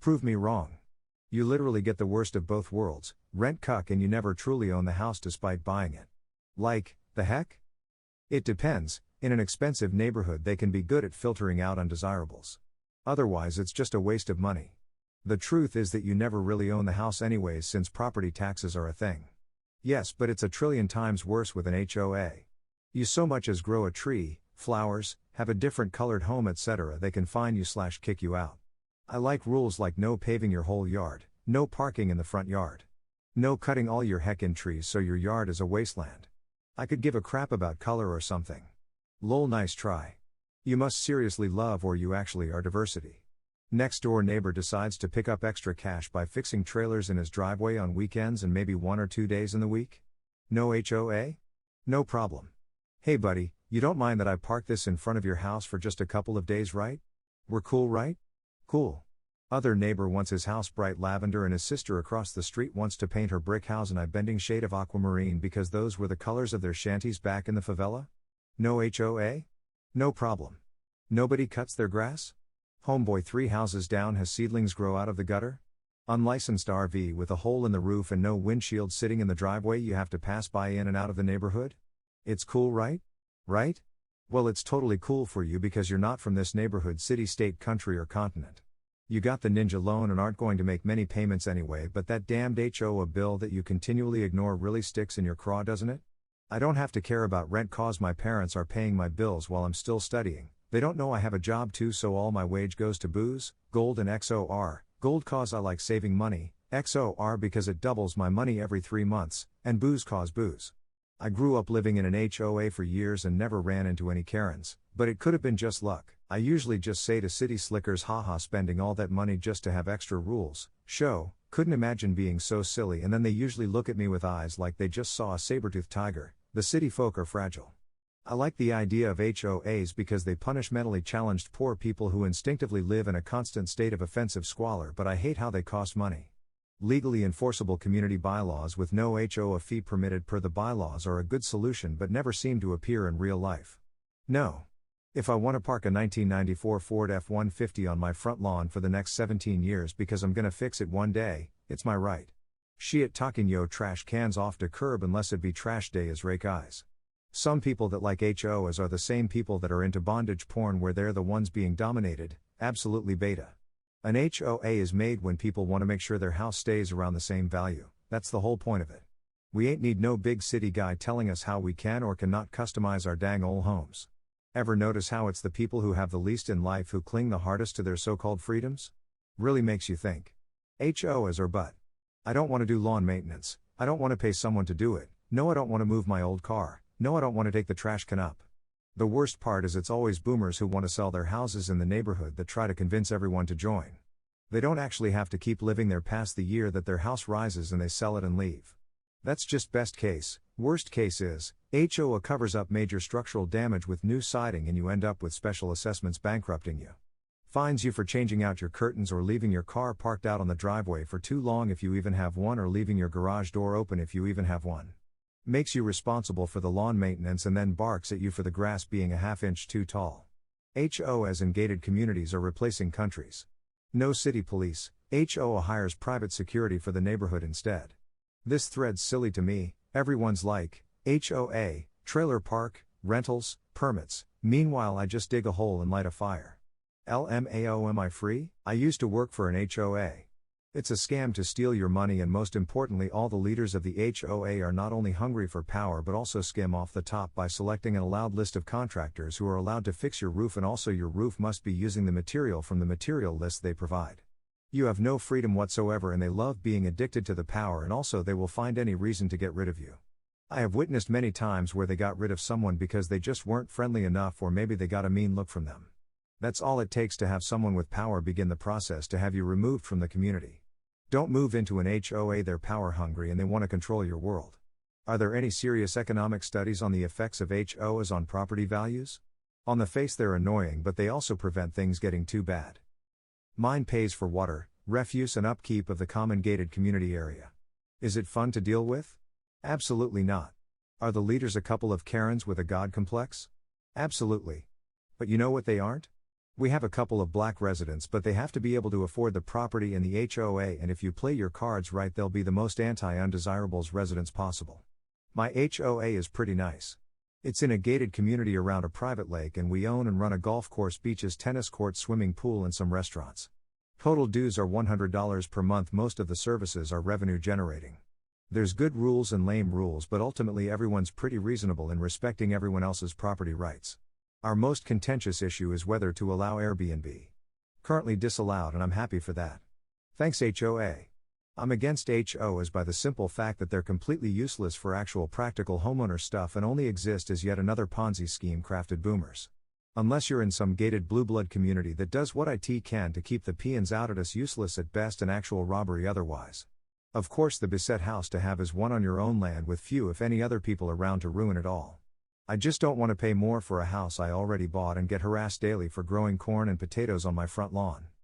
Prove me wrong. You literally get the worst of both worlds, rent cuck and you never truly own the house despite buying it. Like, the heck? It depends. In an expensive neighborhood they can be good at filtering out undesirables. Otherwise it's just a waste of money. The truth is that you never really own the house anyways since property taxes are a thing. Yes, but it's a trillion times worse with an HOA. You so much as grow a tree, flowers, have a different colored home etc. they can fine you/kick you out. I like rules like no paving your whole yard, no parking in the front yard. No cutting all your heckin' trees so your yard is a wasteland. I could give a crap about color or something. Lol, nice try. You must seriously love or you actually are diversity. Next door neighbor decides to pick up extra cash by fixing trailers in his driveway on weekends and maybe 1 or 2 days in the week? No HOA? No problem. Hey buddy, you don't mind that I park this in front of your house for just a couple of days, right? We're cool, right? Cool. Other neighbor wants his house bright lavender and his sister across the street wants to paint her brick house in a bending shade of aquamarine because those were the colors of their shanties back in the favela? No HOA? No problem. Nobody cuts their grass? Homeboy 3 houses down has seedlings grow out of the gutter? Unlicensed RV with a hole in the roof and no windshield sitting in the driveway you have to pass by in and out of the neighborhood? It's cool, right? Right? Well, it's totally cool for you because you're not from this neighborhood, city, state, country, or continent. You got the ninja loan and aren't going to make many payments anyway, but that damned HOA bill that you continually ignore really sticks in your craw, doesn't it? I don't have to care about rent cause my parents are paying my bills while I'm still studying. They don't know I have a job too, so all my wage goes to booze, gold and XOR. Gold cause I like saving money, XOR because it doubles my money every 3 months, and booze cause booze. I grew up living in an HOA for years and never ran into any Karens, but it could have been just luck. I usually just say to city slickers, haha, spending all that money just to have extra rules, show, couldn't imagine being so silly, and then they usually look at me with eyes like they just saw a saber-toothed tiger. The city folk are fragile. I like the idea of HOAs because they punish mentally challenged poor people who instinctively live in a constant state of offensive squalor, but I hate how they cost money. Legally enforceable community bylaws with no HOA fee permitted per the bylaws are a good solution but never seem to appear in real life. No. If I want to park a 1994 Ford F-150 on my front lawn for the next 17 years because I'm gonna fix it one day, it's my right. Shit talking yo trash cans off to curb unless it be trash day as rake eyes. Some people that like HOAs are the same people that are into bondage porn where they're the ones being dominated, absolutely beta. An HOA is made when people want to make sure their house stays around the same value, that's the whole point of it. We ain't need no big city guy telling us how we can or cannot customize our dang ol' homes. Ever notice how it's the people who have the least in life who cling the hardest to their so-called freedoms? Really makes you think. HOAs are but. I don't want to do lawn maintenance, I don't want to pay someone to do it, no I don't want to move my old car, no I don't want to take the trash can up. The worst part is it's always boomers who want to sell their houses in the neighborhood that try to convince everyone to join. They don't actually have to keep living there past the year that their house rises and they sell it and leave. That's just best case. Worst case is, HOA covers up major structural damage with new siding and you end up with special assessments bankrupting you. Fines you for changing out your curtains or leaving your car parked out on the driveway for too long if you even have one, or leaving your garage door open if you even have one. Makes you responsible for the lawn maintenance and then barks at you for the grass being a half-inch too tall. HOAs in gated communities are replacing countries. No city police, HOA hires private security for the neighborhood instead. This thread's silly to me. Everyone's like, HOA, trailer park, rentals, permits, meanwhile I just dig a hole and light a fire. LMAO, am I free? I used to work for an HOA. It's a scam to steal your money, and most importantly all the leaders of the HOA are not only hungry for power but also skim off the top by selecting an allowed list of contractors who are allowed to fix your roof, and also your roof must be using the material from the material list they provide. You have no freedom whatsoever and they love being addicted to the power, and also they will find any reason to get rid of you. I have witnessed many times where they got rid of someone because they just weren't friendly enough, or maybe they got a mean look from them. That's all it takes to have someone with power begin the process to have you removed from the community. Don't move into an HOA, they're power hungry and they want to control your world. Are there any serious economic studies on the effects of HOAs on property values? On the face they're annoying, but they also prevent things getting too bad. Mine pays for water, refuse and upkeep of the common gated community area. Is it fun to deal with? Absolutely not. Are the leaders a couple of Karens with a god complex? Absolutely. But you know what they aren't? We have a couple of black residents, but they have to be able to afford the property and the HOA, and if you play your cards right, they'll be the most anti-undesirables residents possible. My HOA is pretty nice. It's in a gated community around a private lake, and we own and run a golf course, beaches, tennis court, swimming pool, and some restaurants. Total dues are $100 per month. Most of the services are revenue generating. There's good rules and lame rules, but ultimately everyone's pretty reasonable in respecting everyone else's property rights. Our most contentious issue is whether to allow Airbnb. Currently disallowed, and I'm happy for that. Thanks HOA. I'm against HOAs by the simple fact that they're completely useless for actual practical homeowner stuff and only exist as yet another Ponzi scheme crafted boomers. Unless you're in some gated blue blood community that does what it can to keep the peons out at us, useless at best and actual robbery otherwise. Of course, the beset house to have is one on your own land with few if any other people around to ruin it all. I just don't want to pay more for a house I already bought and get harassed daily for growing corn and potatoes on my front lawn.